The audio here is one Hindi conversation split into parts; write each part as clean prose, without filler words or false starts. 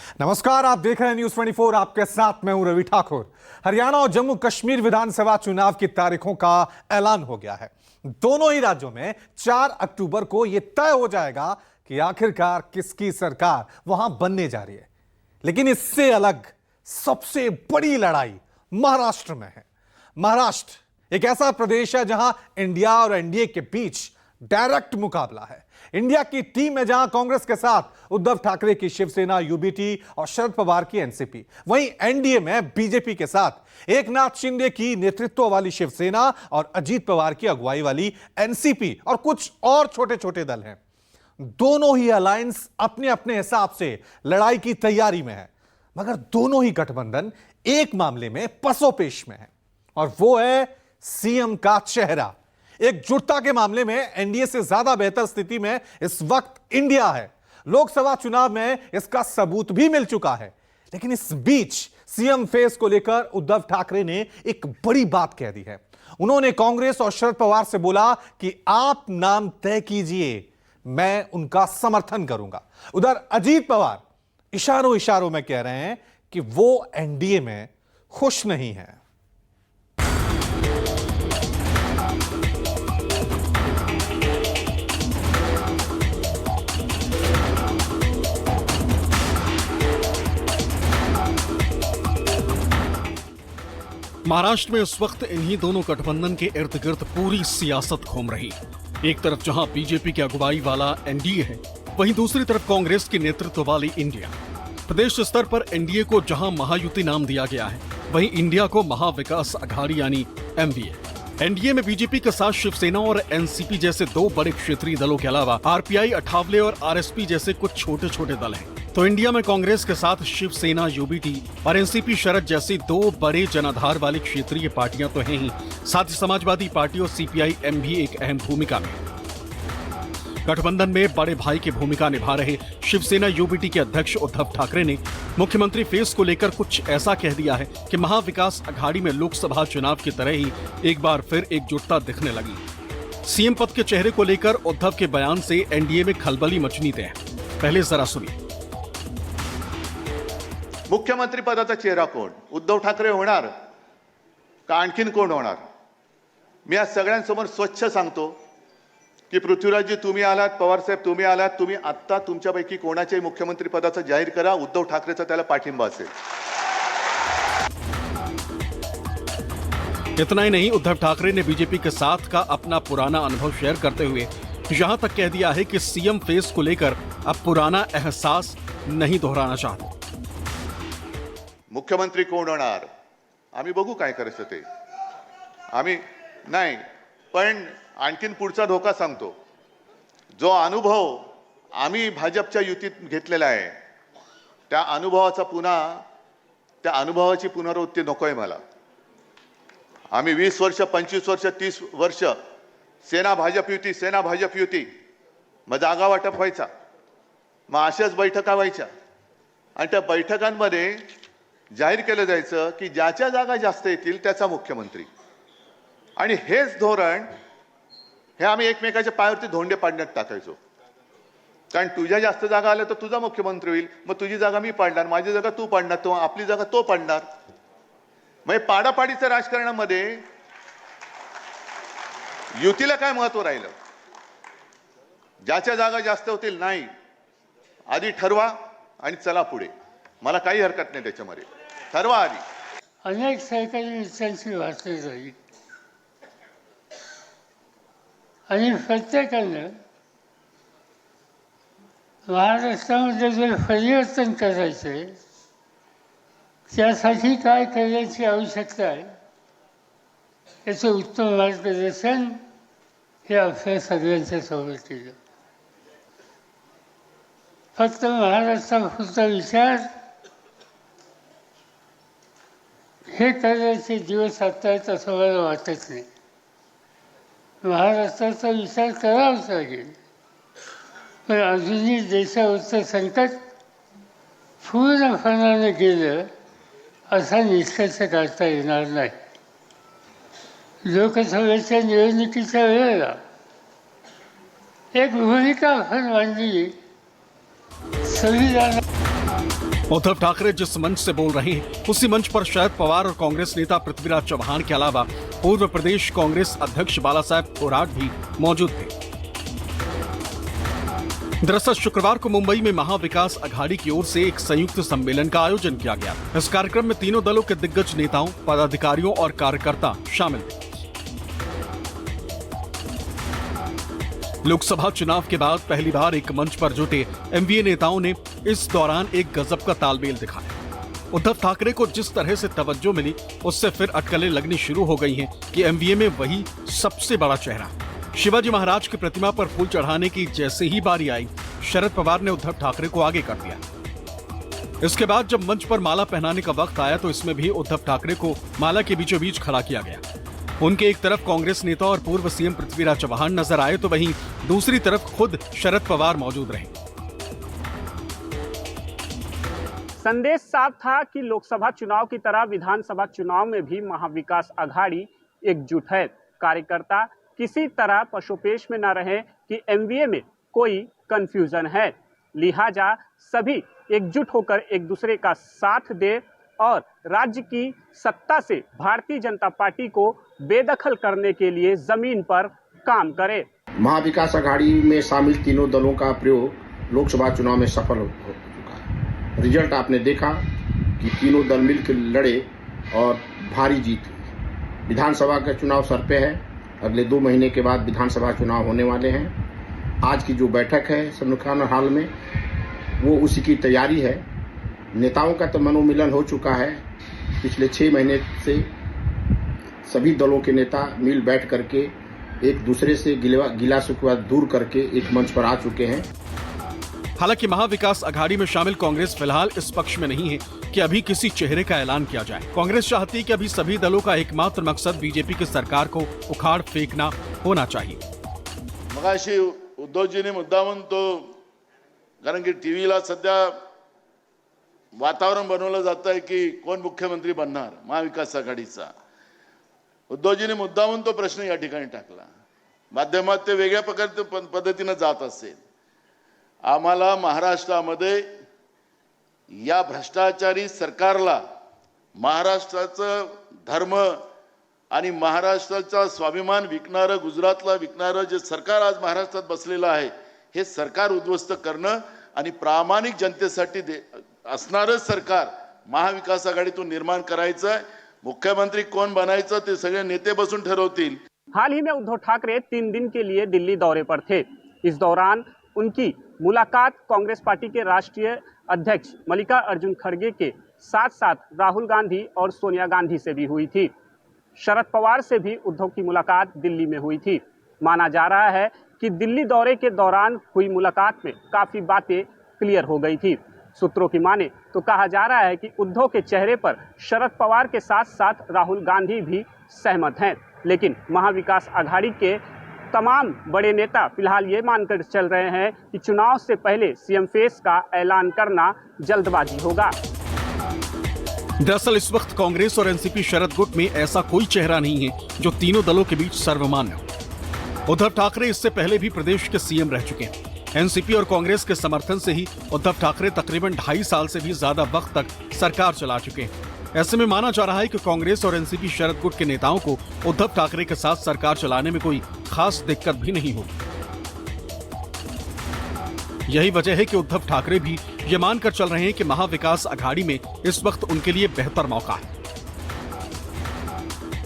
नमस्कार, आप देख रहे हैं न्यूज 24। आपके साथ मैं हूं रवि ठाकुर। हरियाणा और जम्मू कश्मीर विधानसभा चुनाव की तारीखों का ऐलान हो गया है। दोनों ही राज्यों में 4 अक्टूबर को यह तय हो जाएगा कि आखिरकार किसकी सरकार वहां बनने जा रही है। लेकिन इससे अलग सबसे बड़ी लड़ाई महाराष्ट्र में है। महाराष्ट्र एक ऐसा प्रदेश है जहां इंडिया और एनडीए के बीच डायरेक्ट मुकाबला है। इंडिया की टीम है जहां कांग्रेस के साथ उद्धव ठाकरे की शिवसेना यूबीटी और शरद पवार की एनसीपी। वहीं एनडीए में बीजेपी के साथ एकनाथ शिंदे की नेतृत्व वाली शिवसेना और अजीत पवार की अगुवाई वाली एनसीपी और कुछ और छोटे छोटे दल हैं। दोनों ही अलायंस अपने अपने हिसाब से लड़ाई की तैयारी में है, मगर दोनों ही गठबंधन एक मामले में पसोपेश में है, और वो है सीएम का चेहरा। एकजुटता के मामले में एनडीए से ज्यादा बेहतर स्थिति में इस वक्त इंडिया है। लोकसभा चुनाव में इसका सबूत भी मिल चुका है। लेकिन इस बीच सीएम फेस को लेकर उद्धव ठाकरे ने एक बड़ी बात कह दी है। उन्होंने कांग्रेस और शरद पवार से बोला कि आप नाम तय कीजिए, मैं उनका समर्थन करूंगा। उधर अजीत पवार इशारों इशारों में कह रहे हैं कि वो एनडीए में खुश नहीं है। महाराष्ट्र में इस वक्त इन्हीं दोनों गठबंधन के इर्द गिर्द पूरी सियासत घूम रही है। एक तरफ जहां बीजेपी की अगुवाई वाला एनडीए है, वहीं दूसरी तरफ कांग्रेस की नेतृत्व वाली इंडिया। प्रदेश स्तर पर एनडीए को जहां महायुति नाम दिया गया है, वहीं इंडिया को महाविकास अघाड़ी यानी एमवीए। एनडीए में बीजेपी के साथ शिवसेना और एनसीपी जैसे दो बड़े क्षेत्रीय दलों के अलावा आरपीआई, अठावले और आरएसपी जैसे कुछ छोटे छोटे दल हैं। तो इंडिया में कांग्रेस के साथ शिवसेना, यूबीटी और एनसीपी शरद जैसी दो बड़े जनाधार वाली क्षेत्रीय पार्टियां तो हैं ही, साथ ही समाजवादी पार्टी और सीपीआई-एम भी एक अहम भूमिका में। गठबंधन में बड़े भाई की भूमिका निभा रहे शिवसेना यूबीटी के अध्यक्ष उद्धव ठाकरे ने मुख्यमंत्री फेस को लेकर कुछ ऐसा कह दिया है कि महाविकास अघाड़ी में लोकसभा चुनाव की तरह ही एक बार फिर एकजुटता दिखने लगी। सीएम पद के चेहरे को लेकर उद्धव के बयान से एनडीए में खलबली मचनी तय है। पहले जरा सुनिए। मुख्यमंत्री पदाचा चेहरा कोण? उद्धव ठाकरे होणार का आणखीन कोण होणार? मी आज सगळ्यांसमोर स्वच्छ सांगतो की पृथ्वीराजजी तुम्ही आलात, पवार साहेब तुम्ही आलात, तुम्ही आत्ता तुमच्यापैकी कोणाच्याही मुख्यमंत्री पदाचा जाहीर करा, उद्धव ठाकरेचा त्याला पाठिंबा असेल। इतना ही नहीं, उद्धव ठाकरे ने बीजेपी के साथ का अपना पुराना अनुभव शेयर करते हुए यहां तक कह दिया है कि सीएम फेस को लेकर अब पुराना एहसास नहीं दोहराना चाहते। मुख्यमंत्री कोण होणार आम्ही बघू काय करायचं ते, आम्ही नाही, पण आणखीन पुढचा धोका सांगतो। जो अनुभव आम्ही भाजपच्या युतीत घेतलेला आहे, त्या अनुभवाची पुनरावृत्ती नकोय मला। आम्ही 20 वर्ष, 25 वर्ष, 30 वर्ष सेना भाजप युती, मग जागा वाटप व्हायचा, मग अशाच बैठका व्हायच्या, आणि त्या बैठकांमध्ये जाहीर केलं जायचं की ज्याच्या जागा जास्त येतील त्याचा मुख्यमंत्री। आणि हेच धोरण हे आम्ही एकमेकाच्या पायावरती धोंडे पाडण्यात टाकायचो। कारण तुझ्या जास्त जागा आल्या तर तुझा मुख्यमंत्री होईल, मग तुझी जागा मी पाडणार, माझी जागा तू पाडणार, तो आपली जागा तो पाडणार। मग पाडापाडीच्या राजकारणामध्ये युतीला काय महत्व राहिलं? ज्याच्या जागा जास्त होतील नाही, आधी ठरवा आणि चला पुढे। मला काही हरकत नाही त्याच्यामध्ये, ठरवा आधी। अनेक सहकारी विचारांची वाचली जाईल आणि प्रत्येकानं महाराष्ट्रामध्ये जर परिवर्तन करायचे, त्यासाठी काय करण्याची आवश्यकता आहे याचं उत्तम मार्गदर्शन हे आपल्या सगळ्यांच्या समोर केलं। फक्त महाराष्ट्रापुरता विचार हे करण्याचे दिवस आता आहेत असं मला वाटत नाही। महाराष्ट्राचा विचार करावाच लागेल, पण अजूनही देशावरचं संकट पूर्णपणाने गेलं असा निष्कर्ष काढता येणार नाही। लोकसभेच्या निवडणुकीच्या वेळेला एक भूमिका आपण मांडली, संविधान उद्धव ठाकरे जिस मंच से बोल रहे हैं उसी मंच पर शरद पवार और कांग्रेस नेता पृथ्वीराज चव्हाण के अलावा पूर्व प्रदेश कांग्रेस अध्यक्ष बालासाहेब थोराट भी मौजूद थे। दरअसल शुक्रवार को मुंबई में महाविकास अघाड़ी की ओर से एक संयुक्त सम्मेलन का आयोजन किया गया। इस कार्यक्रम में तीनों दलों के दिग्गज नेताओं, पदाधिकारियों और कार्यकर्ता शामिल थे। लोकसभा चुनाव के बाद पहली बार एक मंच पर जुटे एमवीए नेताओं ने इस दौरान एक गजब का तालमेल दिखाया। उद्धव ठाकरे को जिस तरह से तवज्जो मिली उससे फिर अटकलें लगनी शुरू हो गई हैं कि एमवीए में वही सबसे बड़ा चेहरा। शिवाजी महाराज की प्रतिमा पर फूल चढ़ाने की जैसे ही बारी आई, शरद पवार ने उद्धव ठाकरे को आगे कर दिया। इसके बाद जब मंच पर माला पहनाने का वक्त आया तो इसमें भी उद्धव ठाकरे को माला के बीचों बीच खड़ा किया गया। उनके एक तरफ कांग्रेस नेता और पूर्व सीएम पृथ्वीराज चव्हाण नजर आए तो वहीं दूसरी तरफ खुद शरद पवार मौजूद रहे। संदेश साफ था कि लोकसभा चुनाव की तरह विधानसभा चुनाव में भी महाविकास अघाड़ी एकजुट है। कार्यकर्ता किसी तरह पशुपेश में न रहे कि एमवीए में कोई कंफ्यूजन है, लिहाजा सभी एकजुट होकर एक दूसरे का साथ दे और राज्य की सत्ता से भारतीय जनता पार्टी को बेदखल करने के लिए जमीन पर काम करे। महाविकास अघाड़ी में शामिल तीनों दलों का प्रयोग लोकसभा चुनाव में सफल हो चुका है। रिजल्ट आपने देखा कि तीनों दल मिलकर लड़े और भारी जीत हुई। विधानसभा का चुनाव सर पे है, अगले 2 महीने के बाद विधानसभा चुनाव होने वाले हैं। आज की जो बैठक है संविधान हॉल में, वो उसी की तैयारी है। नेताओं का तो मनोमिलन हो चुका है। पिछले 6 महीने से सभी दलों के नेता मिल बैठ करके एक दूसरे से गिला शिकवा दूर करके एक मंच पर आ चुके हैं। हालांकि महाविकास अघाड़ी में शामिल कांग्रेस फिलहाल इस पक्ष में नहीं है कि अभी किसी चेहरे का ऐलान किया जाए। कांग्रेस चाहती है कि अभी सभी दलों का एकमात्र मकसद बीजेपी की सरकार को उखाड़ फेंकना होना चाहिए। मगाशी उद्धवजींनी मुद्दामून तो, कारण की टीव्हीला सध्या वातावरण बनवलं जात आहे की कोण मुख्यमंत्री बनणार महाविकास आघाडीचा। उद्धवजींनी मुद्दामून तो प्रश्न या ठिकाणी टाकला। माध्यमात ते वेगळ्या पद्धतीने जात असेल। आम्हाला महाराष्ट्रामध्ये या भ्रष्टाचारी सरकारला महाराष्ट्राचं धर्म आणि महाराष्ट्राचा स्वाभिमान विकणारं, गुजरातला विकणारं जे सरकार आज महाराष्ट्रात बसलेलं आहे, हे सरकार उद्ध्वस्त करणं आणि प्रामाणिक जनतेसाठी असणारं सरकार महाविकास आघाडीतून निर्माण करायचं आहे। मुख्यमंत्री कौन बनायचं ते सगळे नेते बसून ठरवतील। हाल ही में उद्धव ठाकरे 3 दिन के लिए दिल्ली दौरे पर थे। इस दौरान उनकी मुलाकात कांग्रेस पार्टी के राष्ट्रीय अध्यक्ष मल्लिकार्जुन खड़गे के साथ साथ राहुल गांधी और सोनिया गांधी से भी हुई थी। शरद पवार से भी उद्धव की मुलाकात दिल्ली में हुई थी। माना जा रहा है कि दिल्ली दौरे के दौरान हुई मुलाकात में काफी बातें क्लियर हो गई थी। सूत्रों की माने तो कहा जा रहा है कि उद्धव के चेहरे पर शरद पवार के साथ साथ राहुल गांधी भी सहमत हैं, लेकिन महाविकास अघाड़ी के तमाम बड़े नेता फिलहाल ये मानकर चल रहे हैं कि चुनाव से पहले सीएम फेस का ऐलान करना जल्दबाजी होगा। दरअसल इस वक्त कांग्रेस और एनसीपी शरद गुट में ऐसा कोई चेहरा नहीं है जो तीनों दलों के बीच सर्वमान्य हो। उद्धव ठाकरे इससे पहले भी प्रदेश के सीएम रह चुके हैं। एनसीपी और कांग्रेस के समर्थन से ही उद्धव ठाकरे तकरीबन 2.5 साल से भी ज्यादा वक्त तक सरकार चला चुके हैं। ऐसे में माना जा रहा है कि कांग्रेस और एनसीपी शरद गुट के नेताओं को उद्धव ठाकरे के साथ सरकार चलाने में कोई खास दिक्कत भी नहीं होगी। यही वजह है कि उद्धव ठाकरे भी ये मानकर चल रहे हैं कि महाविकास अघाड़ी में इस वक्त उनके लिए बेहतर मौका है।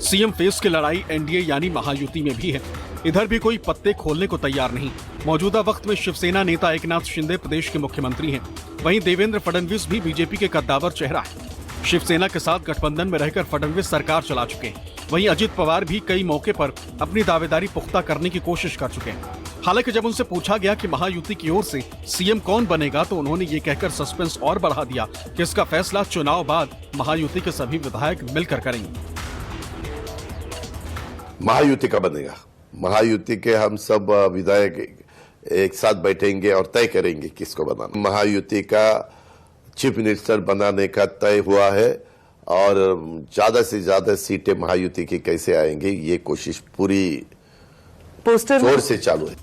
सीएम फेस की लड़ाई एनडीए यानी महायुति में भी है। इधर भी कोई पत्ते खोलने को तैयार नहीं। मौजूदा वक्त में शिवसेना नेता एकनाथ शिंदे प्रदेश के मुख्यमंत्री हैं। वहीं देवेंद्र फडणवीस भी बीजेपी के कद्दावर चेहरा है। शिवसेना के साथ गठबंधन में रहकर फडणवीस सरकार चला चुके हैं। वहीं अजित पवार भी कई मौके पर अपनी दावेदारी पुख्ता करने की कोशिश कर चुके हैं। हालांकि जब उनसे पूछा गया कि महायुति की ओर से सीएम कौन बनेगा तो उन्होंने ये कहकर सस्पेंस और बढ़ा दिया कि इसका फैसला चुनाव बाद महायुति के सभी विधायक मिलकर करेंगे। महायुति का बनेगा। महायुति के हम सब विधायक एक साथ बैठेंगे और तय करेंगे किसको बनाना। महायुति का चीफ मिनिस्टर बनाने का तय हुआ है और ज्यादा से ज्यादा सीटें महायुति की कैसे आएंगी ये कोशिश पूरी जोर से चालू है।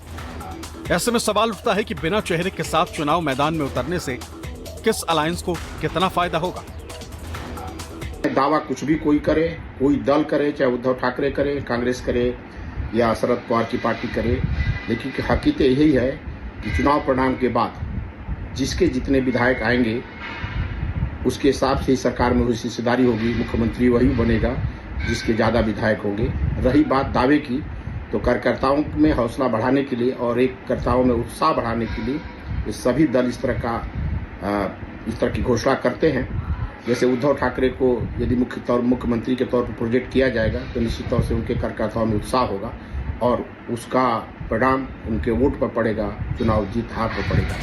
ऐसे में सवाल उठता है कि बिना चेहरे के साथ चुनाव मैदान में उतरने से किस अलायंस को कितना फायदा होगा? दावा कुछ भी कोई करे, कोई दल करे, चाहे उद्धव ठाकरे करे, कांग्रेस करे या शरद पवार की पार्टी करे, लेकिन हकीकत यही है कि चुनाव परिणाम के बाद जिसके जितने विधायक आएंगे उसके हिसाब से ही सरकार में हुई हिस्सेदारी होगी। मुख्यमंत्री वही बनेगा जिसके ज़्यादा विधायक होंगे। रही बात दावे की, तो कार्यकर्ताओं में हौसला बढ़ाने के लिए और एक कर्ताओं में उत्साह बढ़ाने के लिए ये सभी दल इस तरह की घोषणा करते हैं। जैसे उद्धव ठाकरे को यदि मुख्यमंत्री के तौर पर प्रोजेक्ट किया जाएगा तो निश्चित तौर से उनके कार्यकर्ताओं में उत्साह होगा और उसका परिणाम उनके वोट पर पड़ेगा, चुनाव जीत हार पर पड़ेगा।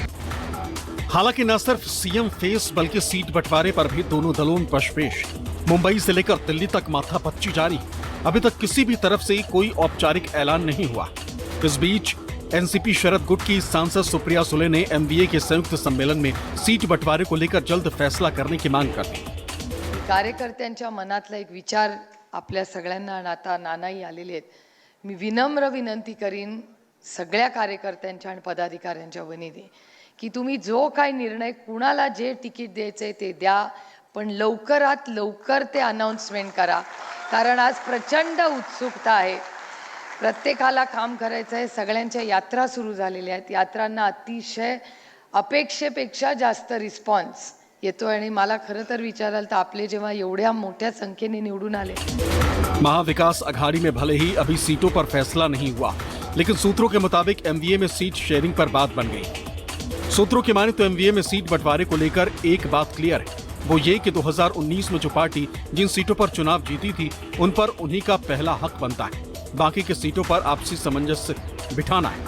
हालांकि न सिर्फ सीएम फेस बल्कि सीट बंटवारे पर भी दोनों दलों में पशपेश। मुंबई से लेकर दिल्ली तक माथापच्ची जारी। अभी तक किसी भी तरफ से कोई औपचारिक ऐलान नहीं हुआ। इस बीच एनसीपी शरद गुट की सांसद सुप्रिया सुले ने एमवीए के संयुक्त सम्मेलन में सीट बंटवारे को लेकर जल्द फैसला करने की मांग कर दी। कार्यकर्त्यांच्या मनातला एक विचार आपल्या सगळ्यांना आता नानाई आलेले आहेत। मी विनम्र विनंती करीन सगळ्या कार्यकर्त्यांच्या आणि पदाधिकाऱ्यांच्या वतीने की तुम्ही जो काय निर्णय कुणाला जे तिकीट द्यायचे ते द्या, पण लवकरात लवकर ते अनाउन्समेंट करा, कारण आज प्रचंड उत्सुकता आहे। प्रत्येकाला काम करायचं आहे। सगळ्यांच्या यात्रा सुरू झालेल्या आहेत। यात्रांना अतिशय अपेक्षेपेक्षा जास्त रिस्पॉन्स येतोय आणि मला खरं तर विचाराल तर आपले जेव्हा एवढ्या मोठ्या संख्येने निवडून आले। महाविकास अघाड़ी में भले ही अभी सीटों पर फैसला नहीं हुआ, लेकिन सूत्रों के मुताबिक एमवीए में सीट शेयरिंग पर बात बन गई। सूत्रों की माने तो एमवीए में सीट बंटवारे को लेकर एक बात क्लियर है, वो ये कि 2019 में जो पार्टी जिन सीटों पर चुनाव जीती थी उन पर उन्हीं का पहला हक बनता है। बाकी की सीटों पर आपसी सामंजस्य बिठाना है।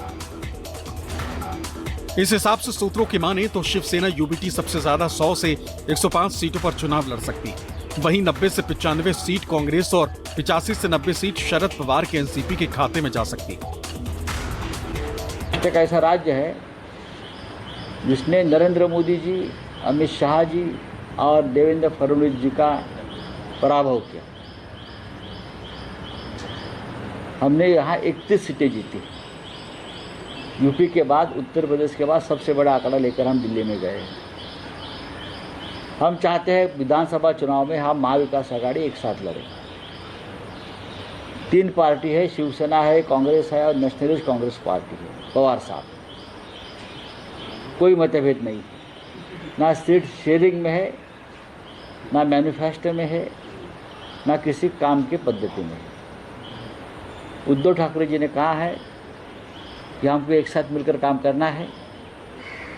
इस हिसाब से सूत्रों की माने तो शिवसेना यूबीटी सबसे ज्यादा 100 से 105 सीटों पर चुनाव लड़ सकती है। वहीं 90 से 95 सीट कांग्रेस और 85 से 90 सीट शरद पवार के एनसीपी के खाते में जा सकती है। एक ऐसा राज्य है जिसने नरेंद्र मोदी जी, अमित शाह जी और देवेंद्र फडणवीस जी का पराभव किया। हमने यहाँ 31 सीटें जीती। यूपी के बाद, उत्तर प्रदेश के बाद सबसे बड़ा आंकड़ा लेकर हम दिल्ली में गए। हम चाहते हैं विधानसभा चुनाव में हम महाविकास आघाड़ी एक साथ लड़ें। 3 पार्टी है, शिवसेना है, कांग्रेस है और नेशनलिस्ट कांग्रेस पार्टी है, पवार साहब। कोई मतभेद नहीं, ना सीट शेयरिंग में है, ना मैनिफेस्टो में है, ना किसी काम की पद्धति में है। उद्धव ठाकरे जी ने कहा है कि हमको एक साथ मिलकर काम करना है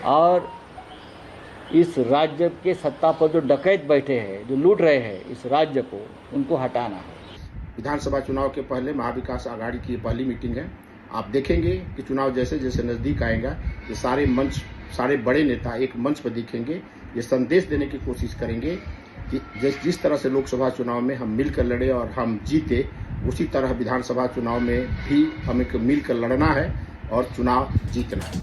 और इस राज्य के सत्ता पर जो डकैत बैठे हैं, जो लूट रहे हैं इस राज्य को, उनको हटाना है। विधानसभा चुनाव के पहले महाविकास आघाड़ी की पहली मीटिंग है। आप देखेंगे कि चुनाव जैसे जैसे नज़दीक आएगा ये सारे बड़े नेता एक मंच पर दिखेंगे। ये संदेश देने की कोशिश करेंगे कि जिस तरह से लोकसभा चुनाव में हम मिलकर लड़े और हम जीते, उसी तरह विधानसभा चुनाव में भी हमें मिलकर लड़ना है और चुनाव जीतना है।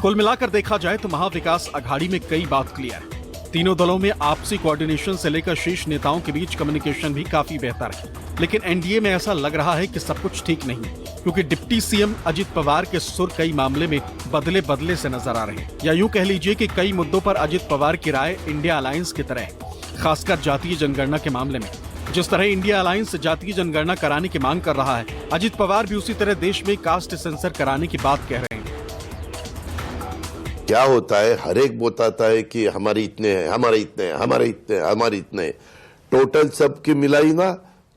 कुल मिलाकर देखा जाए तो महाविकास अघाड़ी में कई बात क्लियर है। तीनों दलों में आपसी कोऑर्डिनेशन से लेकर शीर्ष नेताओं के बीच कम्युनिकेशन भी काफी बेहतर है। लेकिन एनडीए में ऐसा लग रहा है कि सब कुछ ठीक नहीं, क्योंकि डिप्टी सीएम अजित पवार के सुर कई मामले में बदले से नजर आ रहे हैं। या यूं कह लीजिए कि कई मुद्दों पर अजित पवार की राय इंडिया अलायंस की तरह है, खासकर जातीय जनगणना के मामले में। जिस तरह इंडिया अलायंस जातीय जनगणना कराने की मांग कर रहा है, अजित पवार भी उसी तरह देश में कास्ट सेंसर कराने की बात कह रहे हैं। क्या होता है, हर एक बताता है कि हमारे इतने हैं, हमारे इतने हैं, हमारे इतने हैं, हमारे इतने हैं। टोटल सबकी मिलाई ना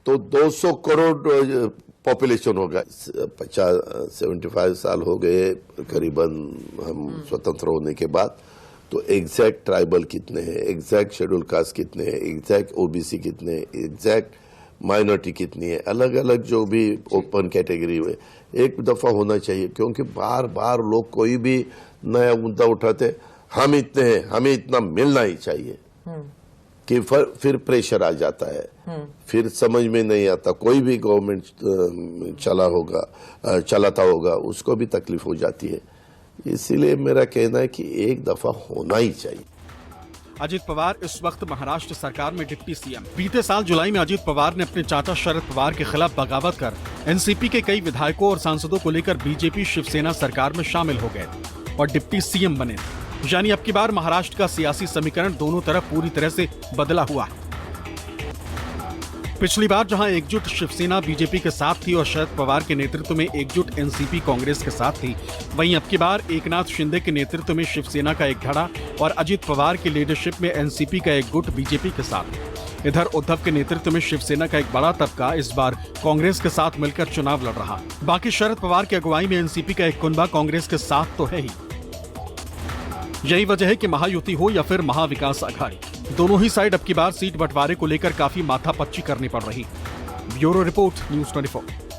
तो 200 करोड़ पॉपुलेशन होगा। 75 साल हो गए करीबन हम स्वतंत्र होने के बाद। तो एग्जैक्ट ट्राइबल कितने हैं, एग्जैक्ट शेड्यूल कास्ट कितने हैं, एग्जैक्ट ओबीसी कितने हैं, एग्जैक्ट माइनॉरिटी कितनी है, अलग अलग जो भी ओपन कैटेगरी हुए एक दफा होना चाहिए। क्योंकि बार बार लोग कोई भी नया मुद्दा उठाते, हम इतने हैं, हमें इतना मिलना ही चाहिए, कि फिर प्रेशर आ जाता है, फिर समझ में नहीं आता। कोई भी गवर्नमेंट चलाता होगा उसको भी तकलीफ हो जाती है। इसीलिए मेरा कहना है कि एक दफा होना ही चाहिए। अजित पवार इस वक्त महाराष्ट्र सरकार में डिप्टी सीएम। बीते साल जुलाई में अजित पवार ने अपने चाचा शरद पवार के खिलाफ बगावत कर एनसीपी के कई विधायकों और सांसदों को लेकर बीजेपी शिवसेना सरकार में शामिल हो गए और डिप्टी सीएम बने। यानी अब की बार महाराष्ट्र का सियासी समीकरण दोनों तरफ पूरी तरह से बदला हुआ है। पिछली बार जहां एकजुट शिवसेना बीजेपी के साथ थी और शरद पवार के नेतृत्व में एकजुट एनसीपी कांग्रेस के साथ थी, वहीं अब की बार एकनाथ शिंदे के नेतृत्व में शिवसेना का एक धड़ा और अजित पवार की लीडरशिप में एनसीपी का एक गुट बीजेपी के साथ। इधर उद्धव के नेतृत्व में शिवसेना का एक बड़ा तबका इस बार कांग्रेस के साथ मिलकर चुनाव लड़ रहा। बाकी शरद पवार की अगुवाई में एनसीपी का एक कुनबा कांग्रेस के साथ तो है ही। यही वजह है कि महायुति हो या फिर महाविकास अघाड़ी, दोनों ही साइड अब की बार सीट बंटवारे को लेकर काफी माथापच्ची करनी पड़ रही। Bureau report, news 24।